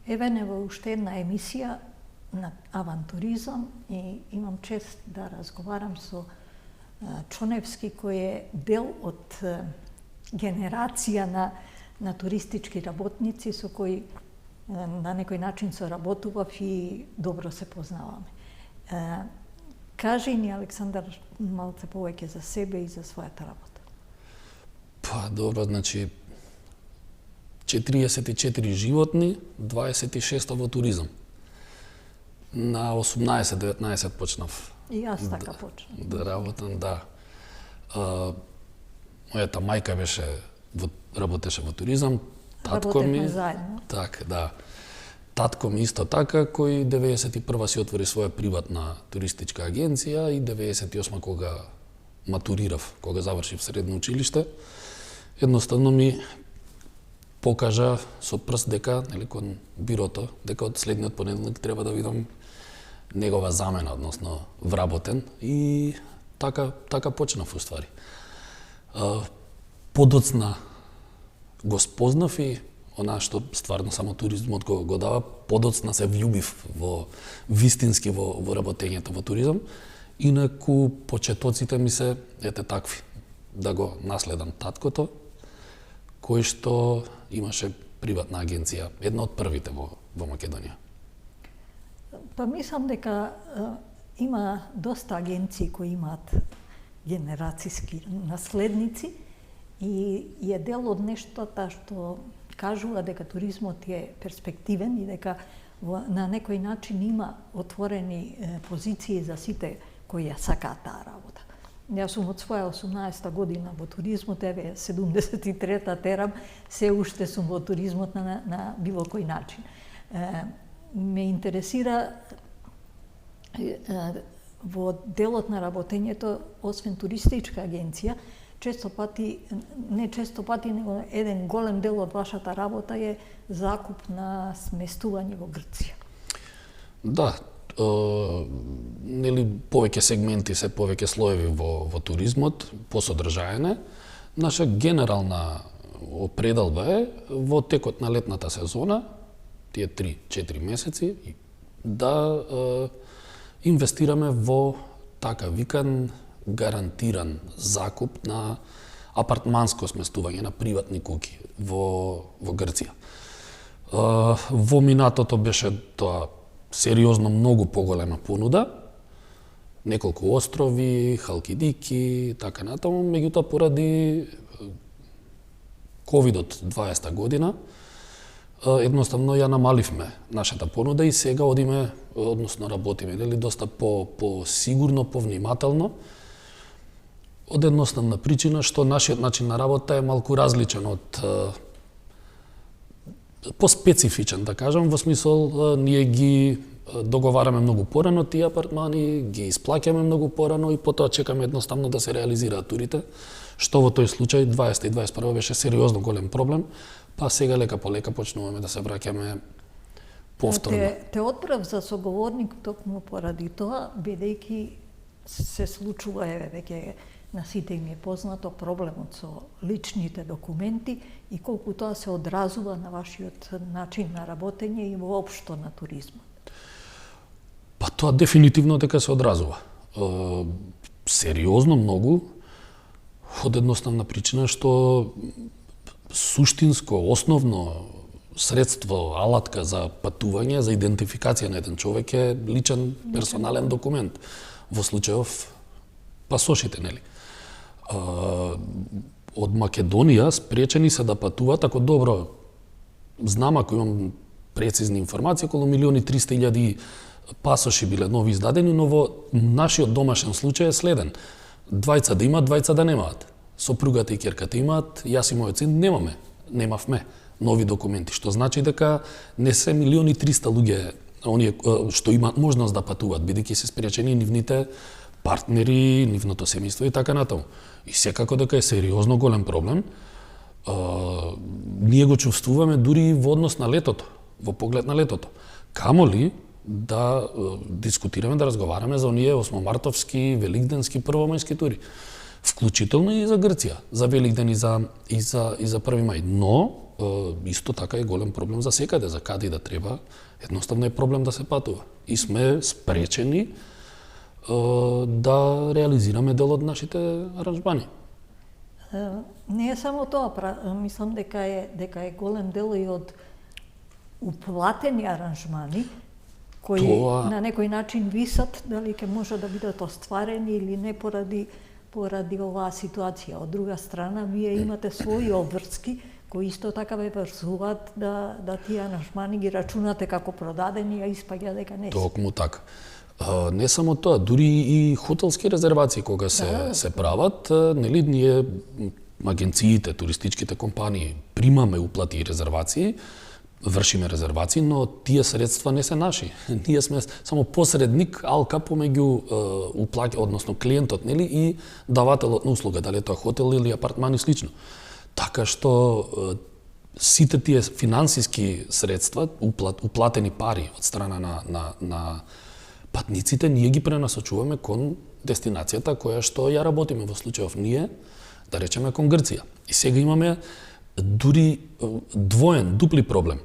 Еве не во уште една емисија на авантуризам и имам чест да разговарам со Чоневски, кој е дел од генерација на туристички работници со кои на некој начин соработував и добро се познаваме. Кажи ни, Александар, малце повеќе за себе и за својата работа. Па, добро, значи 44 животни, 26 во туризам. На 18-19 почнав. И јас така почнав. Да работам, да. Мојата мајка работеше во туризам, татко ми заедно. така, да. Татко ми исто така, кој 91 си отвори своја приватна туристичка агенција и 98 кога матурирав, кога завршив средно училиште, едноставно ми покажа со прст дека, нели, кон бирото, дека од следниот понеделник треба да видам негова замена, односно вработен, и така почнав уствари. Подоцна го спознав и она што стварно само туризмот го дава, подоцна се влюбив во вистински во работењето во туризам. Инаку почетоците ми се ете такви, да го наследам таткото, кој што имаше приватна агенција, една од првите во Македонија. Па мислам дека има доста агенции кои имаат генерацијски наследници и е дел од нештото што кажува дека туризмот е перспективен и дека на некој начин има отворени позиции за сите кои ја сакаат таа работа. Јас сум од своја 18-та година во туризмот, еве 73-та терам, се уште сум во туризмот на било кој начин. Ме интересира во делот на работењето, освен туристичка агенција, него еден голем дел од вашата работа е закуп на сместување во Грција. Да, нели повеќе сегменти се, повеќе слоеви во туризмот, посодржајане. Наша генерална определба е во текот на летната сезона, тие 3-4 месеци, да инвестираме во така викан гарантиран закуп на апартманско сместување на приватни куќи во Грција. Во минатото беше тоа сериозно многу поголема понуда, неколку острови, Халкидики, така натаму, меѓутоа поради ковидот 20 година, едноставно ја намаливме нашата понуда и сега одиме, односно работиме, нели, доста по сигурно, повнимателно, од едноставна причина што нашиот начин на работа е малку различен од поспецифичен, да кажам, во смисол ние ги договараме многу порано тие апартмани, ги исплаќаме многу порано и потоа чекаме едноставно да се реализираат турите, што во тој случај 20 и 21 беше сериозно голем проблем, па сега лека по лека почнуваме да се враќаме повторно. Те одбрав за соговорник токму поради тоа, бидејќи се случува, еве, веќе на сите им е познато проблемот со личните документи и колку тоа се одразува на вашиот начин на работење и воопшто на туризмот. Па тоа дефинитивно дека се одразува. Сериозно многу, од едноставна причина што суштинско, основно средство, алатка за патување, за идентификација на еден човек е личен персонален документ. Во случајов пасошите, нели? Од Македонија спречени се да патуваат, ако добро знам, ако имам прецизни информации, околу 1.300.000 пасоши биле нови издадени, но во нашиот домашен случај е следен. Двајца да имаат, двајца да немаат. Сопругата и ќерката имаат, јас и мојот син немавме нови документи, што значи дека не се 1.300.000 луѓе оние што имаат можност да патуваат, бидејќи се спречени нивните партнери, нивното семејство и така натаму. И секако дека е сериозно голем проблем, ние го чувствуваме дури во однос на летото, во поглед на летото. Камоли да дискутираме, да разговараме за оние осмомартовски, великденски, првомајски тури. Вклучително и за Грција, за Великден и за 1 мај. Но, исто така е голем проблем за секаде, за каде и да треба, едноставно е проблем да се патува. И сме спречени да реализираме дел од нашите аранжмани. Не е само тоа, мислам дека е голем дел и од уплатени аранжмани кои на некој начин висат, дали ќе може да бидат остварени или не поради оваа ситуација. Од друга страна, вие имате своји обврски кои исто така ве врзуваат да тие аранжмани ги рачунате како продадени, а испаѓа дека не се. Токму така. Не само тоа, дури и хотелски резервации кога се прават, нели ние агенциите, туристичките компании примаме уплати и резервации, вршиме резервации, но тие средства не се наши. Ние сме само посредник, алка помеѓу односно клиентот, нели, и давателот на услуга, дали е тоа хотел или апартман и слично. Така што сите тие финансиски средства, уплатени пари од страна на патниците, ние ги пренасочуваме кон дестинацијата која што ја работиме, во случајов ние, да речеме кон Грција. И сега имаме дури дупли проблем.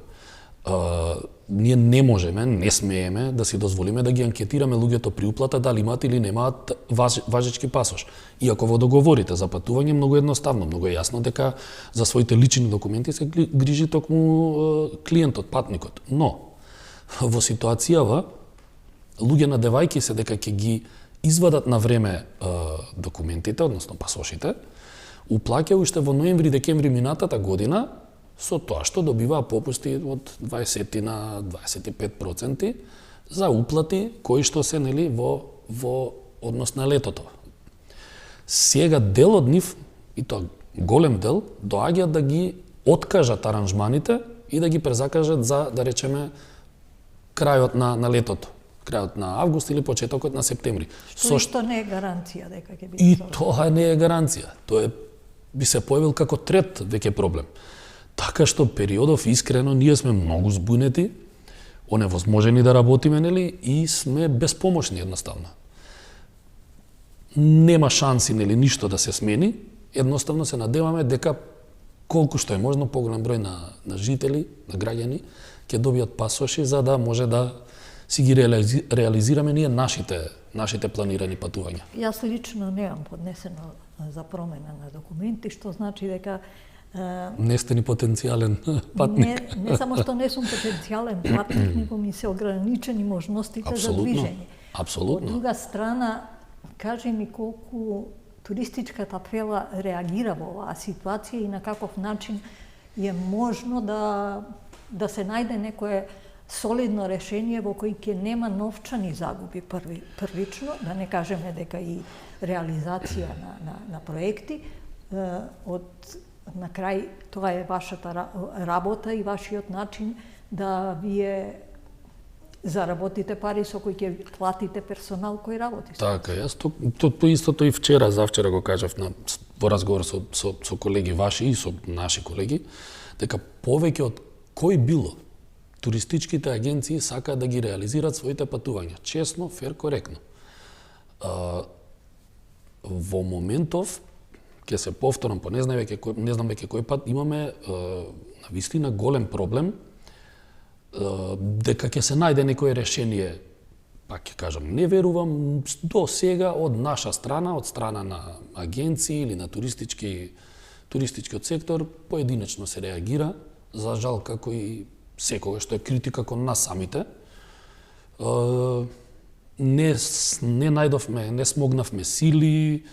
Ние не можеме, не смееме да си дозволиме да ги анкетираме луѓето при уплата дали имаат или немаат важечки пасош. Иако во договорите за патување многу едноставно, многу е јасно дека за своите лични документи се грижи токму клиентот, патникот. Но во ситуацијава луѓе надевајќи се дека ќе ги извадат на време документите, односно пасошите, уплаќа уште во ноември-декември минатата година со тоа што добиваа попусти од 20 на 25% за уплати кои што се нели во однос на летото. Сега дел од нив, и тоа голем дел, доаѓаат да ги откажат аранжманите и да ги презакажат за, да речеме, крајот на летото. Крајот на август или почетокот на септември. Што не е гаранција дека ќе биде. И тоа не е гаранција. Тоа би се појавил како трет веќе проблем. Така што периодов искрено ние сме многу збунети, оневозможени да работиме, нели, и сме безпомошни едноставно. Нема шанси, нели, ништо да се смени, едноставно се надеваме дека колку што е можно поголем број на жители, на граѓани, ќе добијат пасоши за да може да си ги реализираме ние нашите планирани патувања. Јас лично немам поднесено за промена на документи, што значи дека не сте ни потенцијален патник. Не само што не сум потенцијален патник, него ми се ограничени можностите за движење. Апсолутно. Од друга страна, кажи ми колку туристичката апела реагира во оваа ситуација и на каков начин е можно да се најде некое солидно решение во кој ќе нема новчани загуби првично, да не кажеме дека и реализација на проекти. На крај, тоа е вашата работа и вашиот начин да вие заработите пари со кои ќе платите персонал кој работи. Така, јас тоа истото и завчера го кажав во разговор со колеги ваши и со наши колеги, дека повеќе од кој било туристичките агенции сакаат да ги реализираат своите патувања. Честно, фер, коректно. Во моментов, ќе се повторам, не знам веќе кој пат, имаме на вистина голем проблем дека ќе се најде некое решение, пак ќе кажам, не верувам, до сега од наша страна, од страна на агенции или на туристичкиот сектор, поединечно се реагира, за жал како и секогаш што е критика кон нас самите. Не најдовме, не смогнавме сили,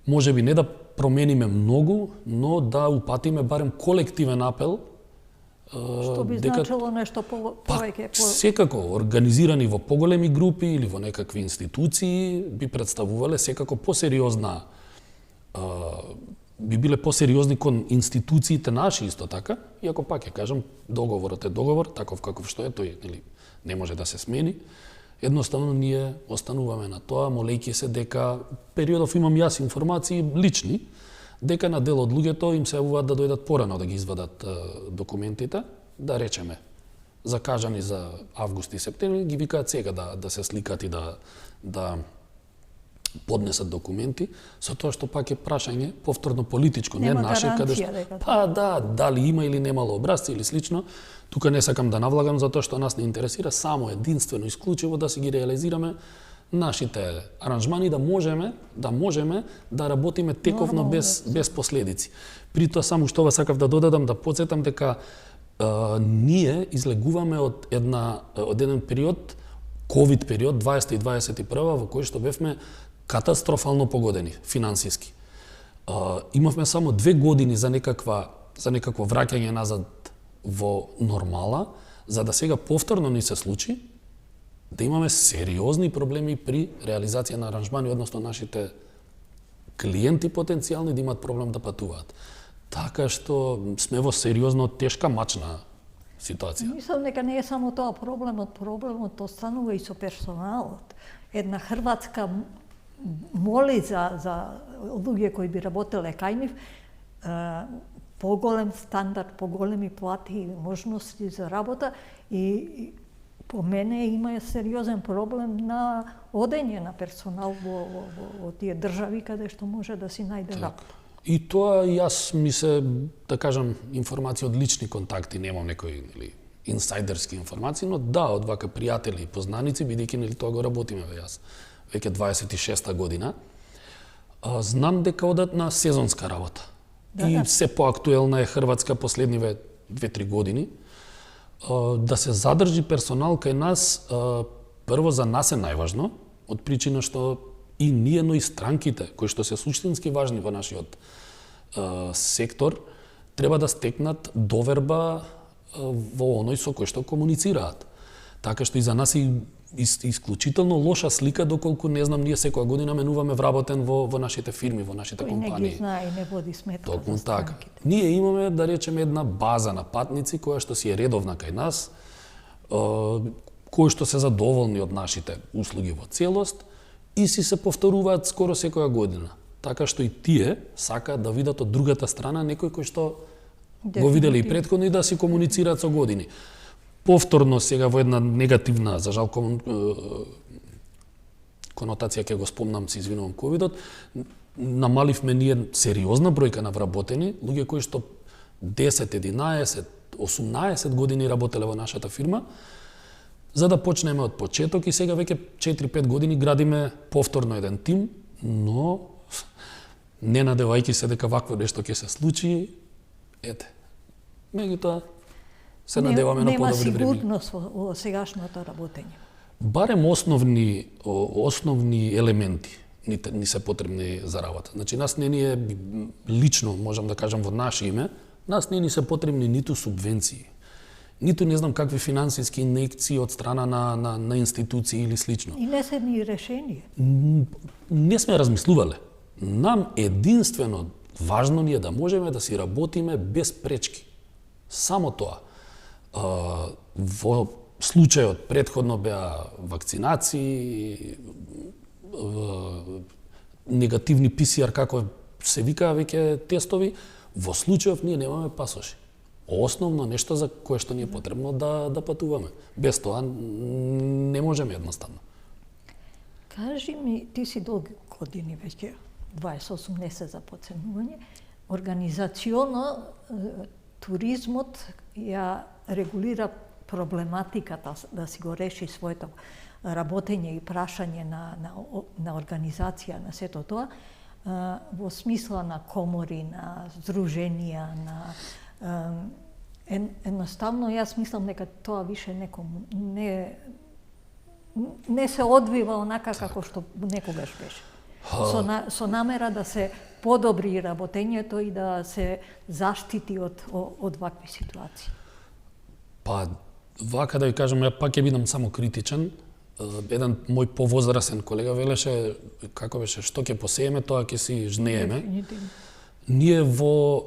може би не да промениме многу, но да упатиме барем колективен апел. Што би значило нешто повеќе? Секако, организирани во поголеми групи или во некакви институции, би представувале секако посериозна, би биле посериозни кон институциите наши исто така, иако пак ќе кажам, договорот е договор, таков каков што е, тој не може да се смени. Едноставно ние остануваме на тоа, молејќи се дека периодов имам јас информации лични, дека на дел од луѓето им се јавуваат да дојдат порано да ги извадат документите, да речеме, закажани за август и септември, ги викаат сега да се сликат и да поднесат документи, со тоа што пак е прашање повторно политичко, Нема не наше, каде што гаранција дека па да, дали има или немало образци или слично. Тука не сакам да навлагам затоа што нас не интересира само единствено исклучиво да си ги реализираме нашите аранжмани, да можеме да работиме тековно без последици. При тоа само што сакав да додадам, да потсетам дека ние излегуваме од еден период, ковид период 20 и 21 во кој што бевме катастрофално погодени финансиски. Имавме само 2 години за некакво враќање назад во нормала, за да сега повторно ни се случи да имаме сериозни проблеми при реализација на аранжмани, односно нашите клиенти потенцијални да имат проблем да патуваат. Така што сме во сериозно тешка мачна ситуација. Мислам дека не е само тоа проблемот останува и со персоналот. Една Хрватска моли за луѓе кои би работеле кај нив поголем стандард, поголеми плати и можности за работа и по мене има сериозен проблем на одење на персонал во тие држави каде што може да си најде работа. И тоа јас ми се, да кажам, информации од лични контакти, немам некои инсайдерски информации, но да, од вака пријатели и познаници, бидејќи тоа го работиме јас веќе 26-та година, знам дека одат на сезонска работа. И се поактуелна е Хрватска последниве 2-3 години. Да се задржи персонал кај нас, прво за нас е најважно, од причина што и ние, но и странките, кои што се суштински важни во нашиот сектор, треба да стекнат доверба во оној со кој што комуницираат. Така што и за нас е исклучително лоша слика, доколку, не знам, ние секоја година менуваме вработен во нашите фирми, во нашите компании. Кој не ги знае и не води сметка за странките. Ние имаме, да речеме, една база на патници, која што си е редовна кај нас, кои што се задоволни од нашите услуги во целост, и си се повторуваат скоро секоја година. Така што и тие сакаат да видат од другата страна некој кој што го виделе и претходно и да си комуницираат со години. Повторно сега во една негативна, за жал, конотација ќе го спомнам, се извинувам, ковидот, намаливме ние сериозна бројка на вработени, луѓе кои што 10, 11, 18 години работеле во нашата фирма, за да почнеме од почеток и сега веќе 4-5 години градиме повторно еден тим, но не надевајќи се дека вакво нешто ќе се случи, меѓутоа се надеваме на подобри времиња. Нема сигурност во сегашното работење. Барем основни елементи ни се потребни за работа. Значи, нас не ни е, лично, можам да кажам во наше име, нас не ни се потребни ниту субвенции, ниту не знам какви финансиски инекции од страна на институции или слично. И не се ни решение. Не сме размислувале. Нам единствено важно ни е да можеме да си работиме без пречки. Само тоа. Во случајот претходно беа вакцинации, негативни ПСР, како се викаа веќе тестови, во случајов ние немаме пасоши. Основно нешто за кое што ни е потребно да патуваме. Без тоа не можеме едноставно. Кажи ми, ти си долги години веќе, 28 не се за подценување, организационо туризмот ја регулира проблематиката да си го реши своето работење и прашање на организација на сето тоа во смисла на комори, на здруженија, на едноставно јас мислам дека тоа више не се одвива онака како што некогаш беше. Со намера да се подобри работењето и да се заштити од вакви ситуации. Па, вака да ви кажам, ја пак ќе бидам само критичен. Еден мој повозрасен колега велеше, како беше, што ќе посееме, тоа ќе си жнееме. Дефинитивно. Ние во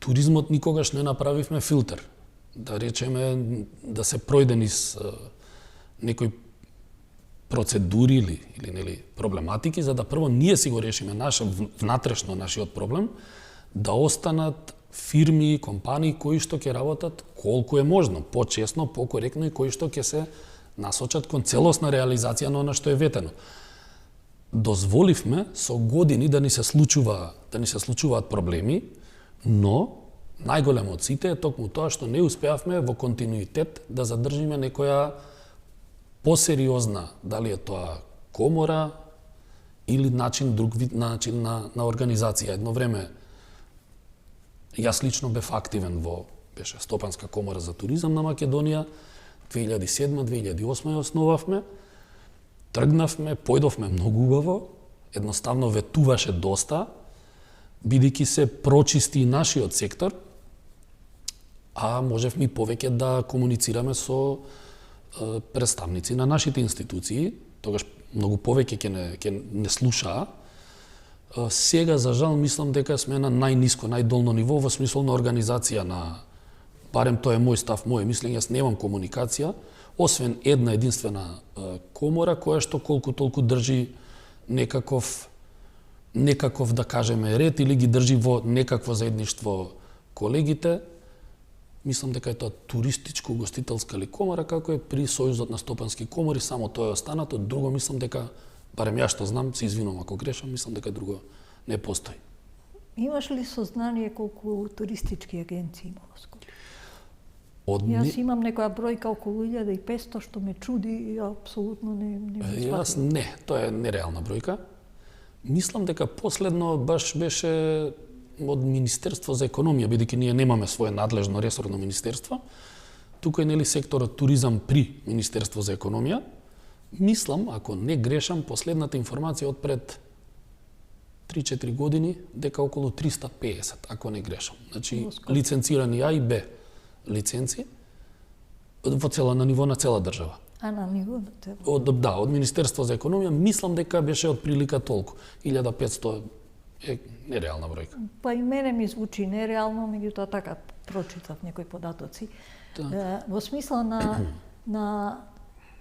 туризмот никогаш не направивме филтер. Да речеме, да се пројде низ некои процедури или проблематики, за да прво ние си го решиме внатрешно нашиот проблем, да останат фирми и компании кои што ќе работат колку е можно, почесно, покоректно и кои што ќе се насочат кон целосна реализација на она што е ветено. дозволивме со години да ни се случуваат проблеми, но најголемо од сите е токму тоа што не успеавме во континуитет да задржиме некоја посериозна, дали е тоа комора или друг вид начин на организација. Едно време јас лично бев активен беше Стопанска комора за туризам на Македонија, 2007-2008 ја основавме, тргнавме, појдовме многу убаво, едноставно ветуваше доста, бидејќи се прочисти и нашиот сектор, а можевме и повеќе да комуницираме со представници на нашите институции, тогаш многу повеќе ќе не слушаа. Сега, за жал, мислам дека сме на најниско, најдолно ниво во смисол на организација барем тоа е мој став, моје мислење, јас немам комуникација, освен една единствена комора која што колку толку држи некаков да кажеме ред или ги држи во некакво заедништво колегите. Мислам дека е тоа туристичко-угостителска ли комора, како е при Сојузот на стопански комори, само тоа е останато. Друго мислам дека, барем ја што знам, се извинувам ако грешам, мислам дека друго не постои. Имаш ли сознание колку туристички агенции има во Скопје? Јас имам некоја бројка околу 1500 што ме чуди и апсолутно не Јас не, тоа е нереална бројка. Мислам дека последно баш беше од Министерство за економија, бидејќи ние немаме свое надлежно ресорно министерство. Тука е нели секторот туризам при Министерство за економија. Мислам, ако не грешам, последната информација од пред 3-4 години дека околу 350, ако не грешам. Значи лиценцирани А и Б лиценци на ниво на цела држава. А на ниво на цела? Од Министерство за економија мислам дека беше од прилика толку. 1500 е нереална бројка. Па и мене ми звучи нереално, меѓутоа така прочитав некои податоци. Во смисла на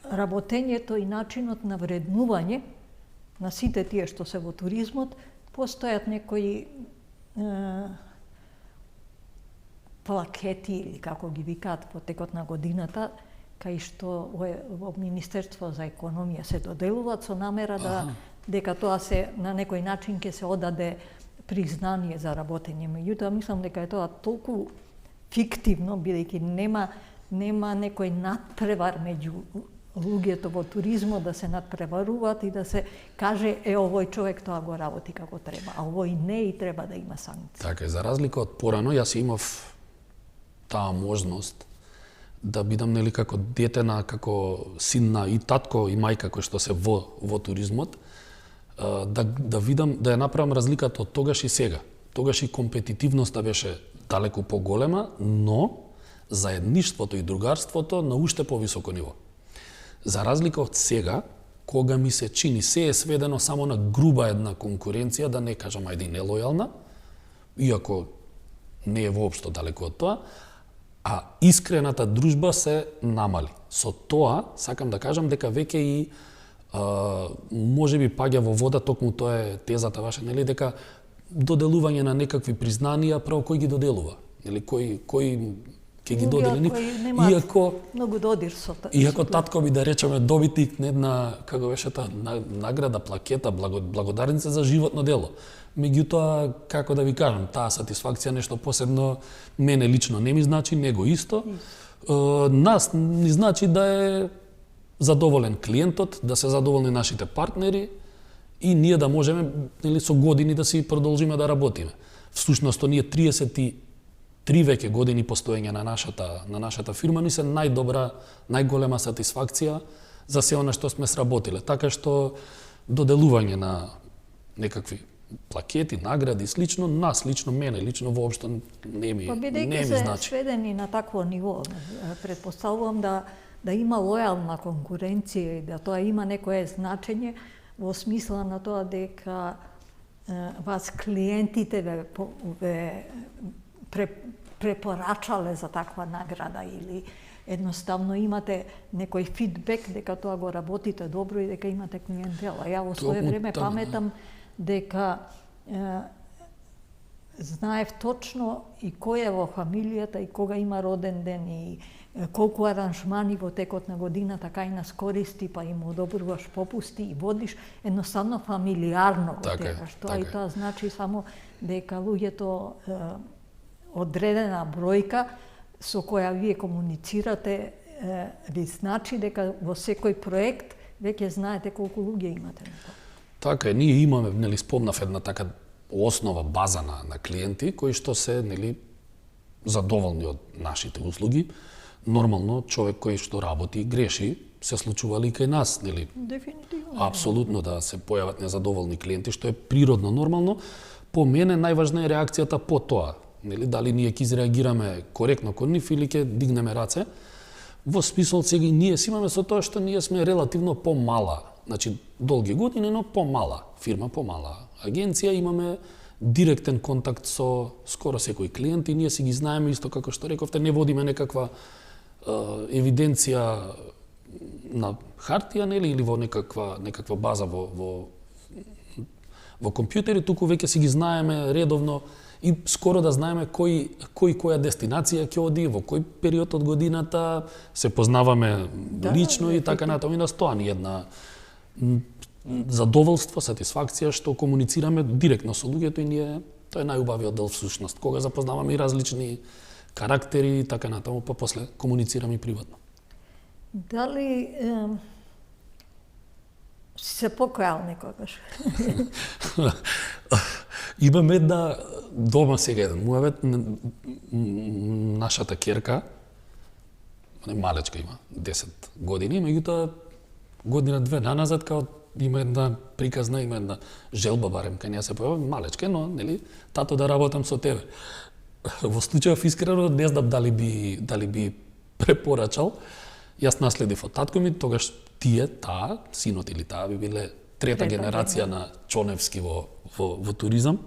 работењето и начинот на вреднување на сите тие што се во туризмот, постојат некои плакети или како ги викаат по текот на годината, кај што во Министерство за економија се доделуваат со намера дека тоа се на некој начин ќе се одаде признание за работење. Меѓутоа мислам дека е тоа толку фиктивно, бидејќи нема некој надпревар меѓу луѓето во туризмот да се надпреваруваат и да се каже овој човек тоа го работи како треба, а овој не и треба да има санкции. Така е, за разлика од порано, јас имав таа можност да бидам нели како дете како син на и татко и мајка кои што се во туризмот, да видам, да ја направам разликата од тогаш и сега. Тогаш и компетитивноста беше далеку поголема, но заедништвото и другарството на уште повисоко ниво. За разлика од сега, кога ми се чини се е сведено само на груба една конкуренција, да не кажам ајде и нелојална, иако не е воопшто далеку од тоа, а искрената дружба се намали. Со тоа, сакам да кажам дека веќе и може би паѓа во вода, токму тоа е тезата ваша, нели, дека доделување на некакви признанија, право кој ги доделува? Нели, кој ќе ги додели? Иако многу додир со тоа. Иако татко би да речеме добитник на една, како беше таа награда, плакета, благодарница за животно дело. Меѓутоа, како да ви кажам, таа сатисфакција нешто посебно мене лично не ми значи, него исто. Нас ни значи да е задоволен клиентот, да се задоволни нашите партнери и ние да можеме нели со години да си продолжиме да работиме. Всушност, ние 33 веќе години постоење на нашата фирма ни се најголема сатисфакција за се она што сме сработиле. Така што доделување на некакви плакети, награди и слично, нас лично, мене лично воопшто не ми значи. Бидејќи се сведени на такво ниво, претпоставувам да има лојална конкуренција и да тоа има некое значење во смисла на тоа дека вас клиентите ве препорачале за таква награда или едноставно имате некој фидбек дека тоа го работите добро и дека имате клиентела. Ја во свое време паметам дека знаев точно и кој е во фамилијата и кога има роден ден и колку аранжмани во текот на годината кај нас користи, па им одобруваш попусти и водиш едноставно фамилиарно го тераш тоа. И тоа значи само дека луѓето одредена бројка со која вие комуницирате ви значи дека во секој проект веќе знаете колку луѓе имате на тоа. Така е, ние имаме, нели, спомнав една така основа база на клиенти кои што се, нели, задоволни од нашите услуги. Нормално човек кој што работи и греши се случували и кај нас, нели? Дефинитивно. Апсолутно да се појават незадоволни клиенти, што е природно, нормално. По мене најважна е реакцијата по тоа, нели, дали ние ќе изреагираме коректно кон нив или ќе дигнеме раце. Во смисол сега ние си имаме со тоа што ние сме релативно помала, значи долги години, но помала фирма, помала агенција, имаме директен контакт со скоро секој клиент и ние си ги знаеме, исто како што рековте, не водиме некаква евиденција на хартија, нели, или во некаква база во компјутери, туку веќе си ги знаеме редовно и скоро да знаеме која дестинација ќе оди, во кој период од годината, се познаваме лично и така натаму. И нас тоа ни една задоволство, сатисфакција што комуницираме директно со луѓето и ние, тоа е најубавиот дел всушност, кога запознаваме и различни карактери и така натаму, па после комуницираме и приватно. Дали си се покајал некогаш? Имаме една дома сега еден муавет, нашата ќерка, малечка има, 10 години, меѓутоа година-две наназад као има една приказна, има една желба барем кај неја се појава, малечка, но нели тато да работам со тебе. Во случајов искрено не знам дали би препорачал. Јас наследив од татко ми, тогаш таа, синот или таа би биле трета генерација на Чоневски во туризам.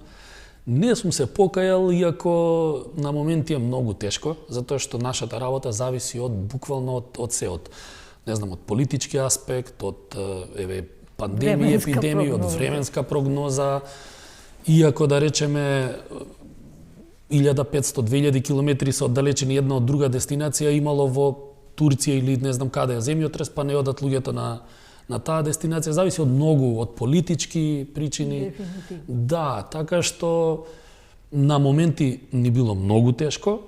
Не сум се покајал, иако на моменти е многу тешко, затоа што нашата работа зависи буквално од се, не знам, од политички аспект, од пандемија, епидемија, од временска прогноза. Иако да речеме 1500-2000 километри се оддалечени една од друга дестинација, имало во Турција или не знам каде земјотрес, па не одат луѓето на таа дестинација, зависи од многу, од политички причини. Дефинитивно. Да, така што на моменти ни било многу тешко,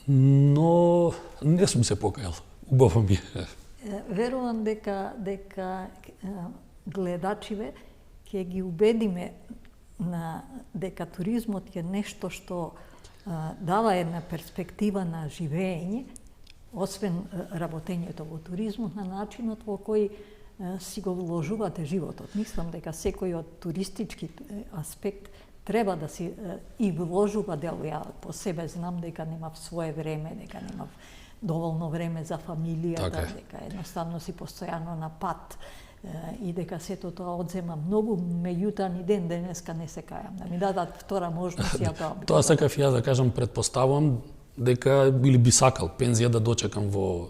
но не сум се покајал. Убаво ми е. Верувам дека гледачиве ќе ги убедиме дека туризмот е нешто што дава една перспектива на живење, освен работењето во туризмот, на начинот во кој си го вложувате животот. Мислам дека секој од туристички аспект треба да си и вложува дел. Ја по себе знам дека немав свое време, дека немав доволно време за фамилијата, дека едноставно си постојано на пат и дека сето тоа одзема многу, меѓутоа ни ден денеска не се кајам. Да ми дадат втора можност, ја тоа би. Тоа сакав ја да кажам, предпоставувам дека или би сакал пензија да дочекам во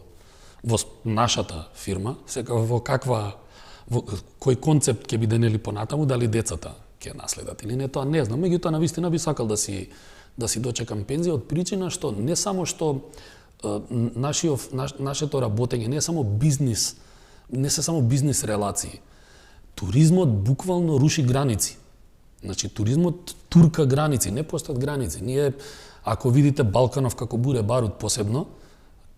нашата фирма, сега во кој концепт ќе биде нели понатаму, дали децата ќе наследат или не, тоа не знам, меѓутоа навистина би сакал да си дочекам пензија од причина што не само што нашето работење не е само бизнис, не се само бизнис релации. Туризмот буквално руши граници. Значи туризмот турка граници, не постојат граници. Ние ако видите Балканов како буре барут посебно,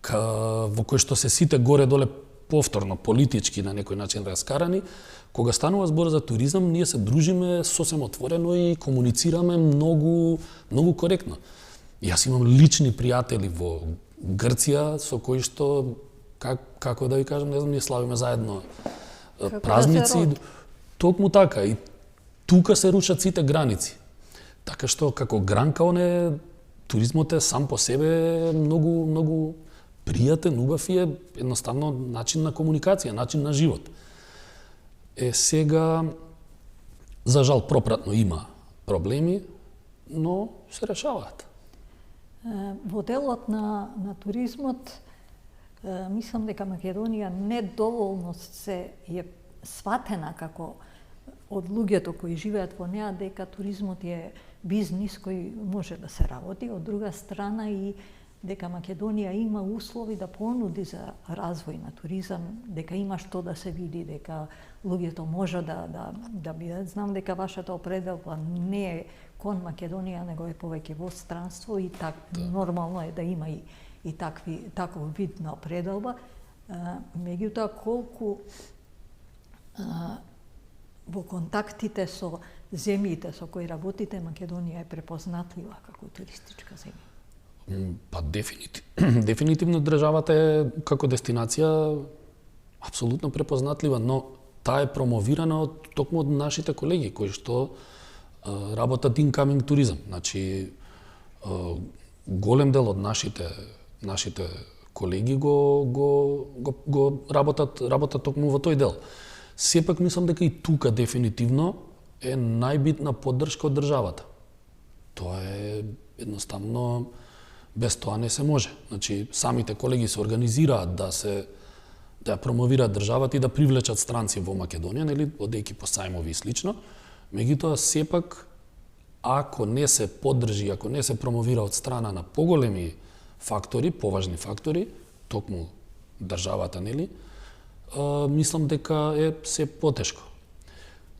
во кој што се сите горе-доле повторно политички на некој начин раскарани, кога станува збор за туризам, ние се дружиме сосем отворено и комуницираме многу коректно. Јас имам лични пријатели во Грција со кои што како да ви кажам, не знам, ние славиме заедно празници. Токму така и тука се рушат сите граници. Така што како гранка туризмот е сам по себе многу пријатен, убав и е едноставно начин на комуникација, начин на живот. Сега, за жал, пропратно има проблеми, но се решаваат. Во делот на туризмот, мислам дека Македонија недоволно се е сватена како од луѓето кои живеат во неа, дека туризмот е бизнис кој може да се работи. Од друга страна и дека Македонија има услови да понуди за развој на туризам, дека има што да се види, дека луѓето може да бидат. Знам дека вашата определба не е кон Македонија, него е повеќе во странство и нормално е да има и таков вид на определба. Меѓутоа, колку во контактите со земјите со кои работите, Македонија е препознатлива како туристичка земја? Па дефинитивно државата е како дестинација апсолутно препознатлива, но таа е промовирана токму од нашите колеги кои што работат incoming туризам. Значи голем дел од нашите колеги го работат токму во тој дел. Сепак мислам дека и тука дефинитивно е најбитна поддршка од државата. Тоа е едноставно, без тоа не се може. Значи самите колеги се организираат да ја промовираат државата и да привлечат странци во Македонија, нели, одејќи по сајмови и слично. Меѓутоа сепак ако не се поддржи, ако не се промовира од страна на поголеми фактори, поважни фактори, токму државата, нели, мислам дека е се потешко.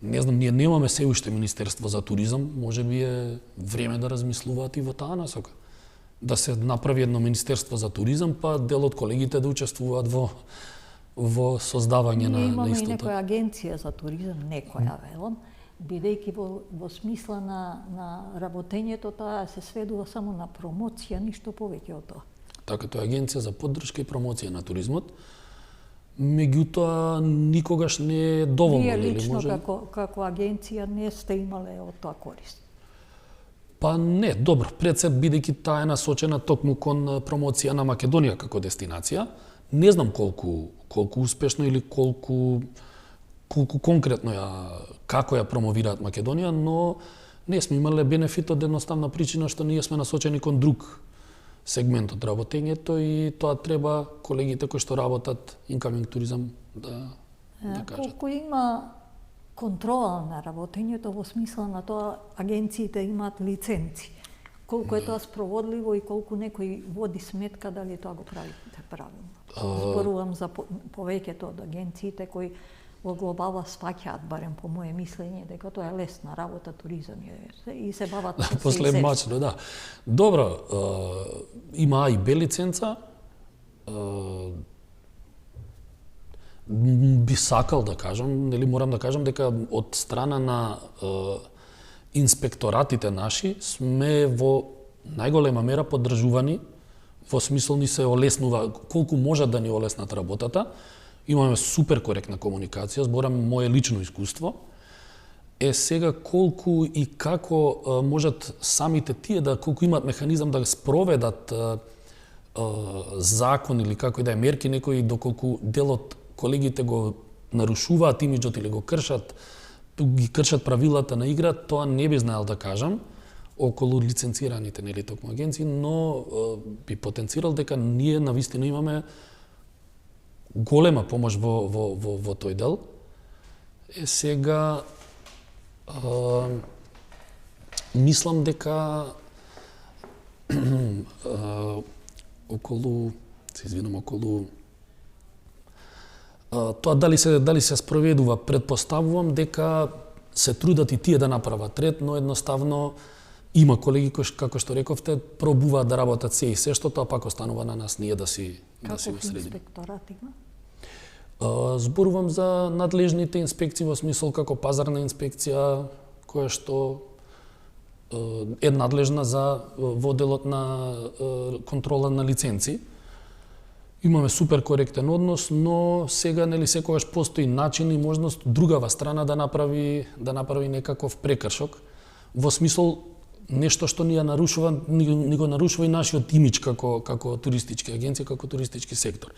Не знам, ние немаме се уште Министерство за туризам, може би е време да размислуваат и во таа насока. Да се направи едно Министерство за туризам, па дел од колегите да учествуваат во создавање на истото. Ние имаме и некоја агенција за туризам, некоја велам, бидејќи во смисла на работењето тоа се сведува само на промоција, ништо повеќе од тоа. Така, тоа е агенција за поддршка и промоција на туризмот. Меѓутоа никогаш не е доволно. Вие лично како агенција не сте имале од тоа корист? Па не, добро, пред се бидејќи таа е насочена токму кон промоција на Македонија како дестинација. Не знам колку успешно или колку конкретно како ја промовираат Македонија, но не сме имале бенефит од едноставна причина што ние сме насочени кон друг сегмент од работењето и тоа треба колегите кои што работат incoming туризам да кажат. Колку има контрола на работењето во смисла на тоа агенциите имаат лиценци? Колку е тоа спроводливо и колку некој води сметка дали тоа го правите правилно? Зборувам за повеќето од агенциите кои во глобала сваќаат, барем по моје мислење, дека тоа е лесна работа, туризам и се бават со после мачно, да. Добро, има А и Б лиценца. Би сакал да кажам, нели морам да кажам дека од страна на инспекторатите наши сме во најголема мера поддржувани, во смисол ни се олеснува колку може да ни олеснат работата. Имаме супер коректна комуникација, зборам моје лично искуство. Сега колку и како можат самите тие колку имаат механизам да спроведат закон или како и да е мерки некои, доколку дел од колегите го нарушуваат имиџот или го кршат правилата на игра, тоа не би знаел да кажам околу лиценцираните нели токму агенции, но би потенцирал дека ние навистина имаме голема помош во тој дел. Сега мислам дека околу тоа дали се спроведува, претпоставувам дека се трудат и тие да направат ред, но едноставно има колеги кои, како што рековте, пробуваат да работат се и се, што тоа пак останува на нас ние да си го средиме. Каков инспекторат има? Зборувам за надлежните инспекции во смисол како пазарна инспекција, која што е надлежна за во делот на контрола на лиценци. Имаме супер коректен однос, но сега нели секогаш постои начин и можност другава страна да направи некаков прекршок во смисол нешто што ни го нарушува и нашиот имидж како туристички агенција, како туристички сектор.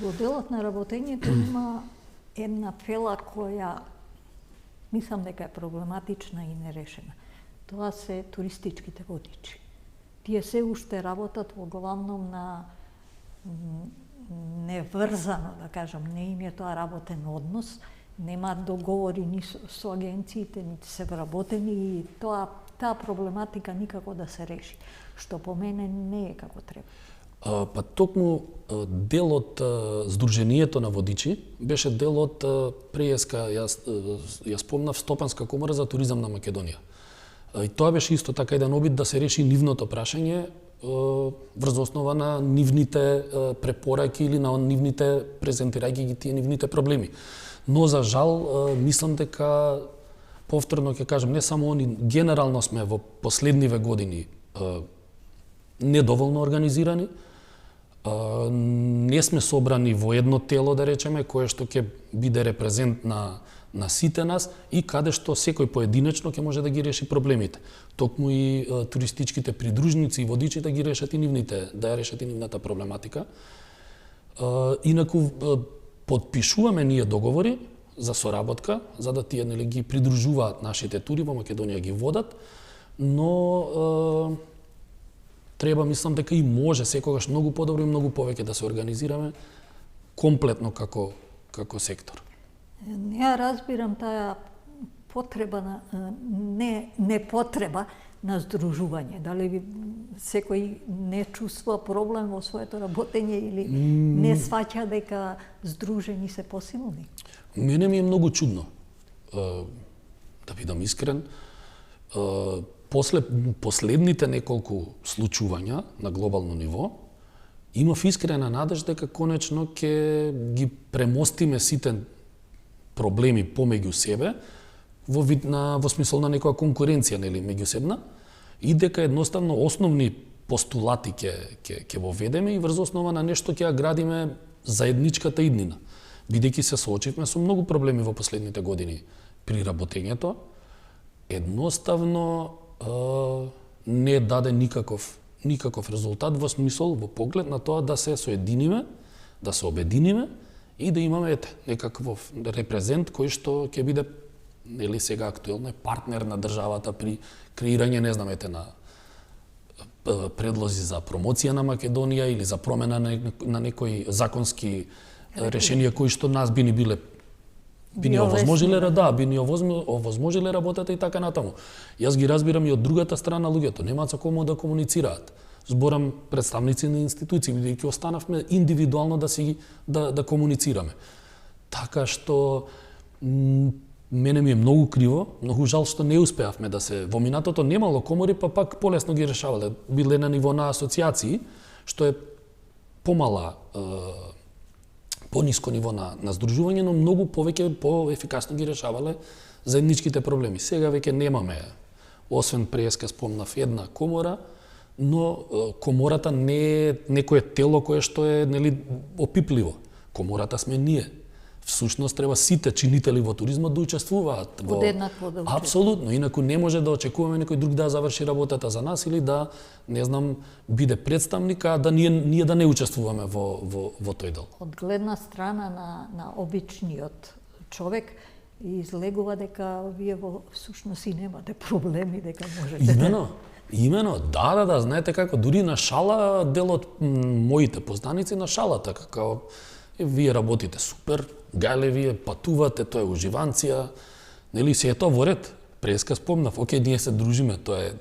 Во делот на работењето има една фела која мислам дека е проблематична и нерешена. Тоа се туристичките водичи. Тие се уште работат во главном на неврзано, да кажам, не им е тоа работен однос, немаат договори ни со агенциите, нити се вработени и тоа таа проблематика никако да се реши, што по мене не е како треба. Па токму дел од Сдруженијето на водичи беше дел од преска, ја спомнав, Стопанска комора за туризам на Македонија. И тоа беше исто така еден обид да се реши нивното прашање врз основа на нивните препораки или на нивните презентирајќи ги тие нивните проблеми. Но за жал мислам дека повторно ќе кажам, не само они, генерално сме во последниве години недоволно организирани. Не сме собрани во едно тело, да речеме, кое што ќе биде репрезент на сите нас и каде што секој поединечно ќе може да ги реши проблемите. Токму и туристичките придружници и водичите ги решат и нивните, да ја решат и нивната проблематика. Инаку подпишуваме ние договори за соработка, за да тие нели ги придружуваат нашите тури во Македонија, ги водат, но треба, мислам дека и може секогаш многу подобро и многу повеќе да се организираме комплетно како сектор. Ја разбирам таа потреба на не потреба на здружување. Дали секој не чувствува проблем во своето работење или не сваќа дека здружени се посилни? Мене ми е многу чудно. Да бидам искрен, после последните неколку случувања на глобално ниво, имав искрена надежда дека конечно ќе ги премостиме сите проблеми помеѓу себе во смисол на некоја конкуренција, нели, меѓусебна, и дека едноставно основни постулати ќе воведеме и врз основа на нешто ќе ја градиме заедничката иднина. Бидејќи се соочивме со многу проблеми во последните години при работењето, едноставно не даде никаков резултат во смисол, во поглед на тоа да се соединиме, да се обединиме и да имаме некаков репрезент кој што ќе биде, нели сега актуелно, партнер на државата при креирање, не знам, на предлози за промоција на Македонија или за промена на некои законски решенија кои што нас би ни овозможиле, би ни овозможиле работата и така натаму. Јас ги разбирам и од другата страна луѓето, немаат со кому да комуницираат. Зборам представници на институции, бидејќи останавме индивидуално да комуницираме. Така што мене ми е многу криво, многу жал што не успеавме да се во минатото немало комори, па пак полесно ги решавале. Биле на ниво на асоциации, што е помала пониско ниво на здружување, но многу повеќе поефикасно ги решавале заедничките проблеми. Сега веќе немаме, освен преска спомнав една комора, но комората не е некое тело кое што е, нели, опипливо. Комората сме ние. Всушност треба сите чинители во туризмот да учествуваат во одеднакво да учествуваат. Апсолутно, инаку не може да очекуваме некој друг да заврши работата за нас или да, не знам, биде представник, а да ние да не учествуваме во тој дел. Од гледна страна на обичниот човек излегува дека вие во всушност и немате проблеми, дека можете. Имено, да, знаете како, дури на шала, дел од моите познаници на шалата, како вие работите супер, гајле вие патувате, тоа е уживанција, нели се е тоа во ред. Преска спомнав, ние се дружиме, тоа е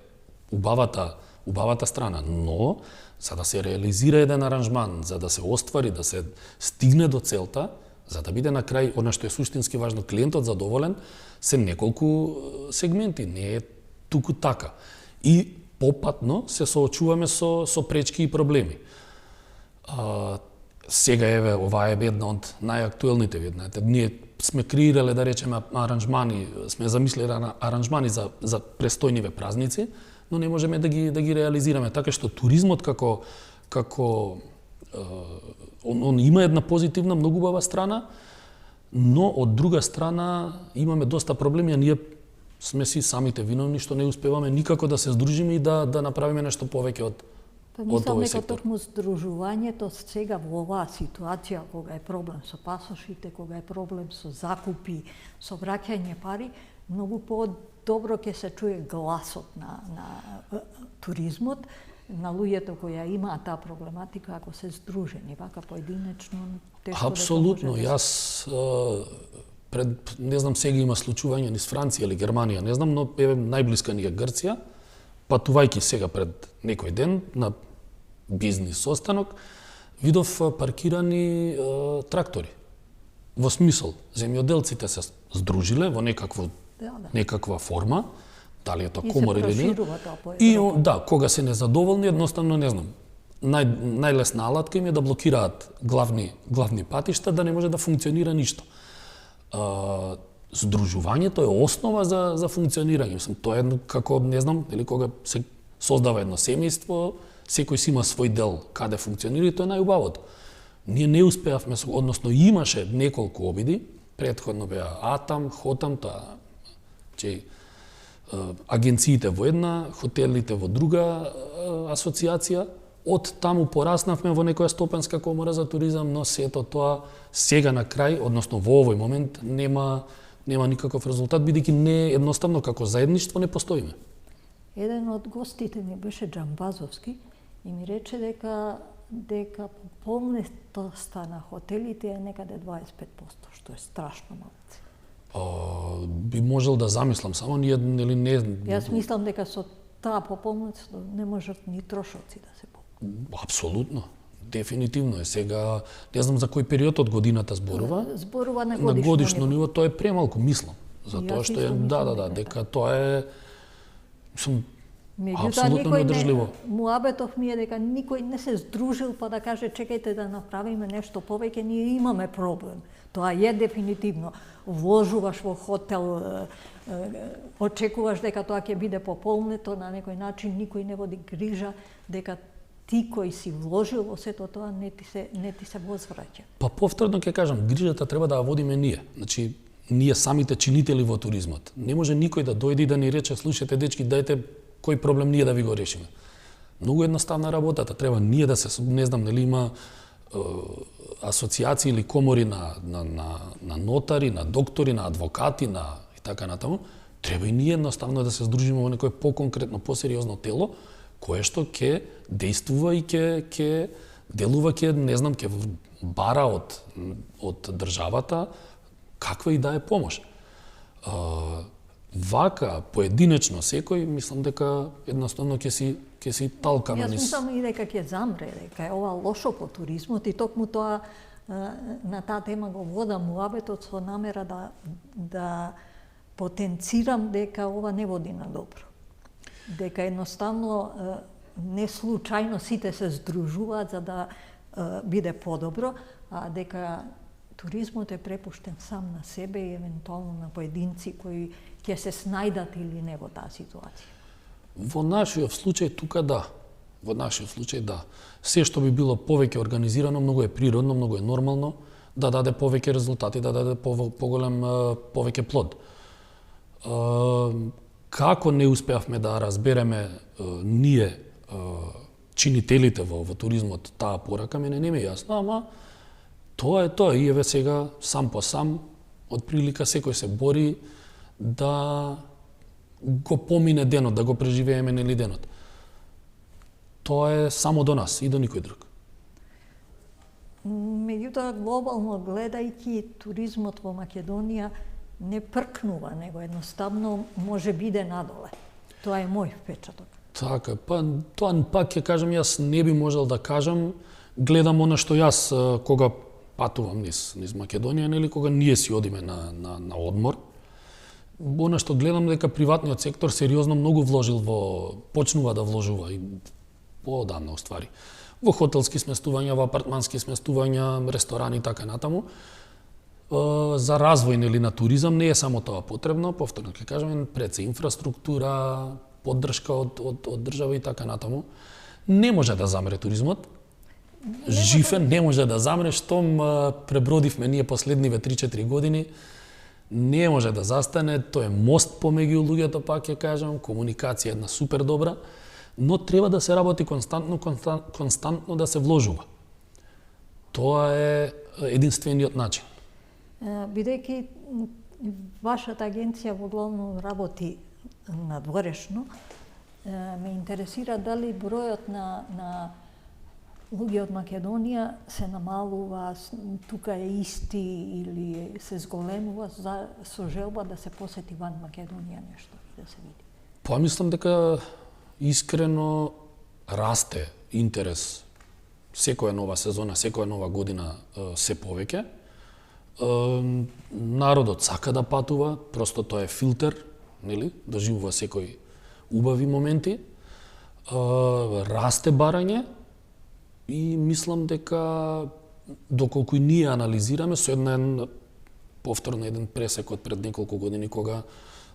убавата страна, но за да се реализира еден аранжман, за да се оствари, да се стигне до целта, за да биде на крај она што е суштински важно, клиентот задоволен, се неколку сегменти, не е туку така. И попатно се соочуваме со пречки и проблеми. Сега ова е една од најактуелните, видите. Ние сме креирале, да речеме, аранжмани, сме замислили аранжмани за престојниве празници, но не можеме да ги реализираме, така што туризмот како он има една позитивна, многу убава страна, но од друга страна имаме доста проблеми, а ние сме си самите виновни што не успеваме никако да се здружиме и да направиме нешто повеќе од мислам овој дека сектор. токму здружувањето сега во оваа ситуација, кога е проблем со пасошите, кога е проблем со закупи, со враќање пари, многу по-добро ќе се чуе гласот на туризмот, на луѓето кои ја имаат таа проблематика, ако се здружени, вака поединечно тешко. Апсолутно, дека може да јас пред, не знам, сега има случување низ Франција или Германија, не знам, но еве најблиска ни е Грција, патувајќи сега пред некој ден на бизнис состанок, видов паркирани трактори. Во смисол, земјоделците се здружиле во некаква форма, дали е тоа комора или не. И да, кога се незадоволни, едноставно не знам. Најлесна алатка им е да блокираат главни патишта, да не може да функционира ништо. Здружувањето е основа за функционирање. Тоа е како, не знам, или кога се создава едно семејство, секој си има свој дел каде функционира и тоа е најубавото. Ние не успеавме, односно имаше неколку обиди, претходно беа Атам, Хотам, тоа че агенциите во една, хотелите во друга асоциација. Од таму пораснавме во некоја стопенска комора за туризам, но сето тоа сега на крај, односно во овој момент, нема никаков резултат, бидејќи не едноставно како заедништво не постоиме. Еден од гостите ни беше Джамбазовски и ми рече дека пополнетоста на хотелите е некаде 25%, што е страшно малце. Би можел да замислам, само ние нели не... Јас мислам дека со таа пополнетост не можат ни трошоци да се пополнат. Апсолутно. Дефинитивно е. Сега, не знам за кој период од годината зборува. Зборува на годишно ниво. Тоа е премалку, мислам. Затоа што е, дека тоа е апсолутно недржливо. Муабетов ми е дека никој не се здружил па да каже чекајте да направиме нешто повеќе, ние имаме проблем. Тоа е дефинитивно. Вложуваш во хотел, очекуваш дека тоа ќе биде пополнето на некој начин, никој не води грижа дека ти кој си вложил во сето тоа не ти се возвраќа. Па повторно ќе кажам, грижата треба да ја водиме ние. Значи, ние самите чинители во туризмот. Не може никој да дојде и да ни рече, слушате дечки, дајте кој проблем ние да ви го решиме. Многу едноставна работата, треба ние да се, не знам, нели има асоцијации или комори на нотари, на доктори, на адвокати, и така натаму. Треба и ние едноставно да се здружиме во некој поконкретно, посериозно тело, кое што ќе действува и ќе делува, не знам, ќе бара од државата каква и да е помош. Вака, поединечно секој, мислам дека едноставно ќе си талка на низ. Јас мислам и дека ќе замре, дека е ова лошо по туризмот и токму тоа на таа тема го водам муабетот со намера да потенцирам дека ова не води на добро. Дека едноставно не случајно сите се здружуваат за да биде подобро, а дека туризмот е препуштен сам на себе и евентуално на поединци кои ќе се снајдат или не во таа ситуација. Во нашиот случај тука да. Во нашиот случај да. Се што би било повеќе организирано, многу е природно, многу е нормално да даде повеќе резултати, да даде поголем повеќе плод. Како не успеавме да разбереме ние чинителите во туризмот таа порака, мене не ми е јасно, ама тоа е тоа. И еве сега сам по сам, од прилика секој се бори да го помине денот, да го преживееме нели денот. Тоа е само до нас и до никој друг. Меѓутоа, глобално гледајќи, туризмот во Македонија не пркнува, него едноставно може биде надоле. Тоа е мој впечаток. Така, па тоа пак ќе кажам, јас не би можел да кажам, гледам она што јас кога патувам низ Македонија, нели кога ние си одиме на одмор, она што гледам дека приватниот сектор сериозно многу почнува да вложува и поодамна уствари. Во хотелски сместувања, во апартмански сместувања, ресторани така натаму. За развој нели на туризам не е само тоа потребно, повторно ќе кажам, пред се инфраструктура, поддршка од држава и така натаму. Не може да замре туризмот. Жифен не може да замре, штом пребродивме ние последниве 3-4 години, не може да застане, тоа е мост помеѓу луѓето, пак ќе кажам, комуникација една супер добра, но треба да се работи константно да се вложува. Тоа е единствениот начин. Бидејќи вашата агенција во главно работи надворешно, ме интересира дали бројот на луѓе од Македонија се намалува, тука е исти или се зголемува со желба да се посети ван Македонија нешто и да се види? Па мислам дека искрено расте интерес секоја нова сезона, секоја нова година се повеќе. Народот сака да патува, просто тоа е филтер, нели? Доживува секој убави моменти. Расте барање и мислам дека доколку и ние анализираме со повторно еден пресек од пред неколку години кога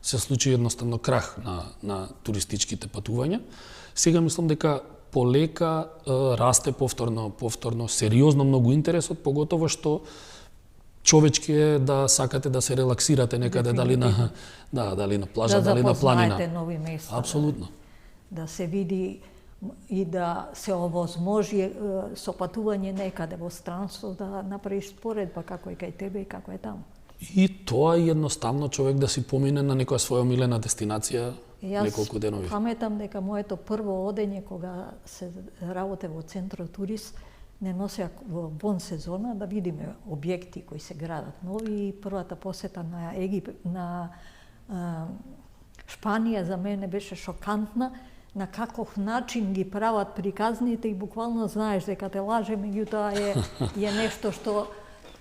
се случи едноставно крах на туристичките патувања, сега мислам дека полека расте повторно сериозно многу интересот, поготово што човечки е да сакате да се релаксирате некаде, дали на плажа, дали на планина. Да запознаете нови места. Апсолутно. Да се види и да се овозможи со патување некаде во странство, да направиш споредба како е кај тебе и како е таму. И тоа е едноставно човек да си помине на некоја своја омилена дестинација неколку денови. Јас паметам дека моето прво одење кога се работе во Центро Турист, не носеа во бон сезона да видиме објекти кои се градат нови, и првата посета на на Шпанија за мене беше шокантна, на каков начин ги прават приказните и буквално знаеш дека те лаже, меѓутоа е нешто што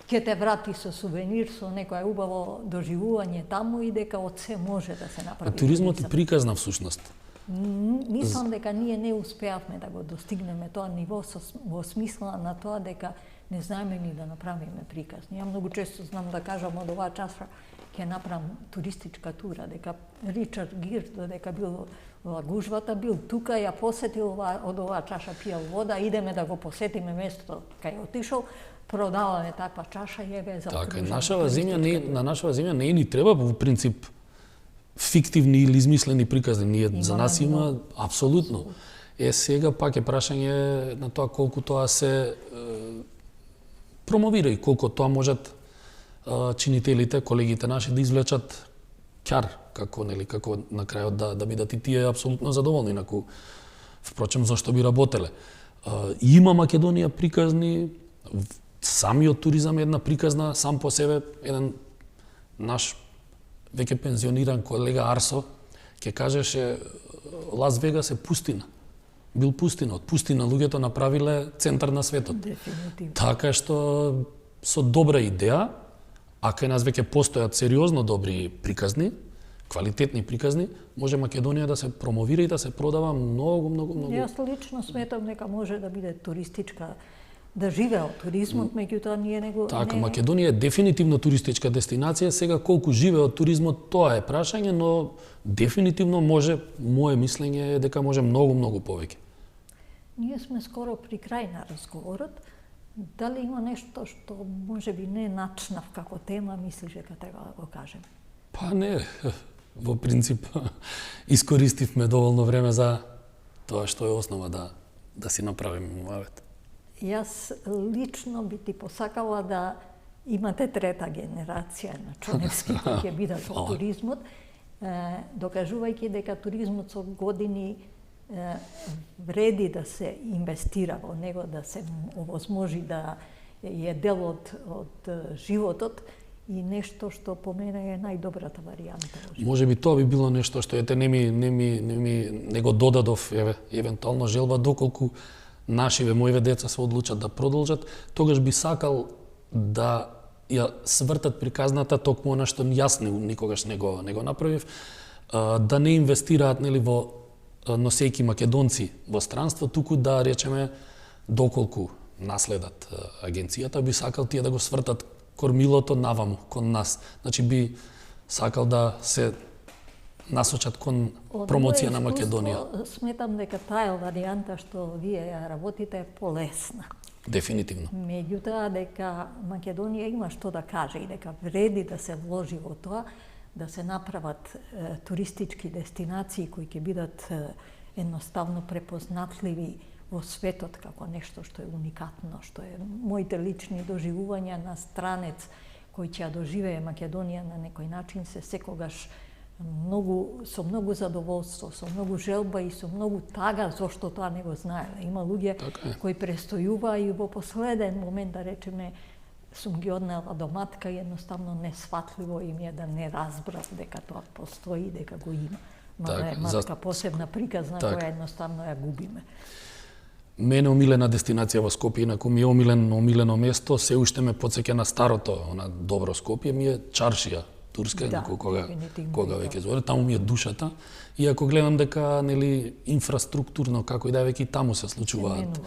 ќе те врати со сувенир, со некое убаво доживување таму и дека од се може да се направи. А туризмот е приказна всушност. Мислам дека ние не успеавме да го достигнеме тоа ниво во смисла на тоа дека не знаеме ни да направиме приказни. Ја многу често знам да кажам од оваа чаша ќе направам туристичка тура, дека Ричард Гир, дека бил во гужвата, бил тука, ја посетил од оваа чаша пиел вода, идеме да го посетиме местото кај отишол, продаваме таква чаша и еве за така, на нашава земја не ни треба во принцип фиктивни или измислени приказни. За нас има апсолутно. Сега пак е прашање на тоа колку тоа се промовира и колку тоа можат чинителите, колегите наши да извлечат ќар, како на крајот да бидат и тие апсолутно задоволни, инаку впрочем зашто би работеле. Има Македонија приказни, самиот туризам е една приказна сам по себе. Еден наш веќе пензиониран колега Арсо ќе кажеше Лас Вегас е пустина. Бил пустина, од пустина луѓето направиле центар на светот. Дефинитивно. Така што со добра идеја, а кај нас веќе постојат сериозно добри приказни, квалитетни приказни, може Македонија да се промовира и да се продава многу. Јас лично сметам дека може да биде туристичка, да живее од туризмот, меѓутоа ние него... Така, Македонија е дефинитивно туристичка дестинација, сега колку живее од туризмот, тоа е прашање, но дефинитивно може, мое мислење е дека може многу повеќе. Ние сме скоро при крај на разговорот. Дали има нешто што може би не начнав како тема, мислиш дека треба да го кажем? Па не, во принцип искористивме доволно време за тоа што е основа да си направиме муавет. Јас лично би ти посакала да имате трета генерација на Чоневски кои ќе бидат во туризмот, докажувајќи дека туризмот со години вреди да се инвестира во него, да се овозможи да е дел од животот и нешто што по мене е најдобрата варијанта. Може би тоа би било нешто што не го додадов евентуално желба, доколку моите деца се одлучат да продолжат, тогаш би сакал да ја свртат приказната токму она што јас никогаш не го направив, да не инвестираат во носејки македонци во странство, туку да речеме доколку наследат агенцијата, би сакал тие да го свртат кормилото наваму кон нас. Значи би сакал да се насочат кон промоција на Македонија. Сметам дека таа варијанта што вие ја работите е полесна. Дефинитивно. Меѓутоа дека Македонија има што да каже и дека вреди да се вложи во тоа, да се направат туристички дестинации кои ќе бидат едноставно препознатливи во светот како нешто што е уникатно, што е моите лични доживувања на странец кој ќе ја доживее Македонија на некој начин се секогаш со многу задоволство, со многу желба и со многу тага зошто тоа не го знаеле. Има луѓе кои престојуваа и во последен момент, да речеме, сум ги однела до матка и едноставно несватливо им е да не разбрат дека тоа постои, дека го има. Мада е матка посебна приказна која едноставно ја губиме. Мене омилена дестинација во Скопје, инаку ми е омилено место, се уште ме потсеќа на старото, она добро Скопје, ми е Чаршија, турска, кога веќе збори, таму ми е душата. И ако гледам дека нели инфраструктурно како и да веќе таму се случуваат.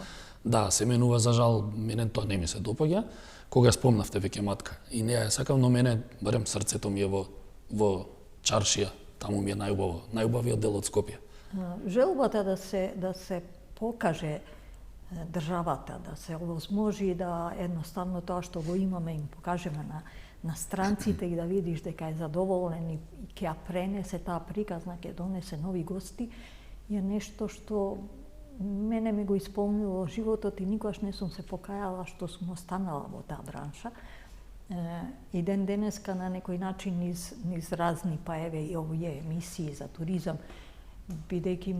Да, се менува, за жал, мене тоа не ми се допаѓа. Кога спомнавте веќе матка. И не ја сакам, но мене барем срцето ми е во Чаршија, таму ми е најубавиот дел од Скопје. Желбата да се покаже државата, да се овозможи да едноставно тоа што го имаме им покажеме на странците и да видиш дека е задоволен и ќе ја пренесе таа приказна, ќе донесе нови гости, е нешто што мене ми го исполнило животот и никогаш не сум се покајала што сум останала во таа бранша. И ден денеска на некој начин низ разни, па еве и овие емисии за туризам, бидејќи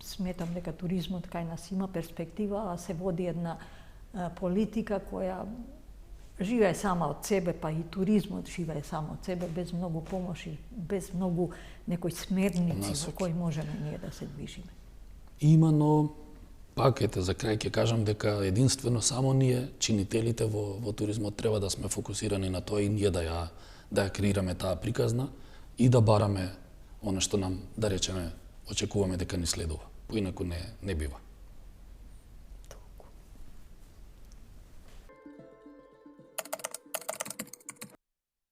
сметам дека туризмот кај нас има перспектива, а се води една политика која живее сама од себе, па и туризмот живее само од себе, без многу помоши, без многу некои смерници во кои можеме ние да се движиме. Има, но пак ете за крај ќе кажам дека единствено само ние, чинителите во туризмот, треба да сме фокусирани на тоа и ние да ја креираме таа приказна и да бараме она што нам, да речеме, очекуваме дека ни следува. Поинаку не бива.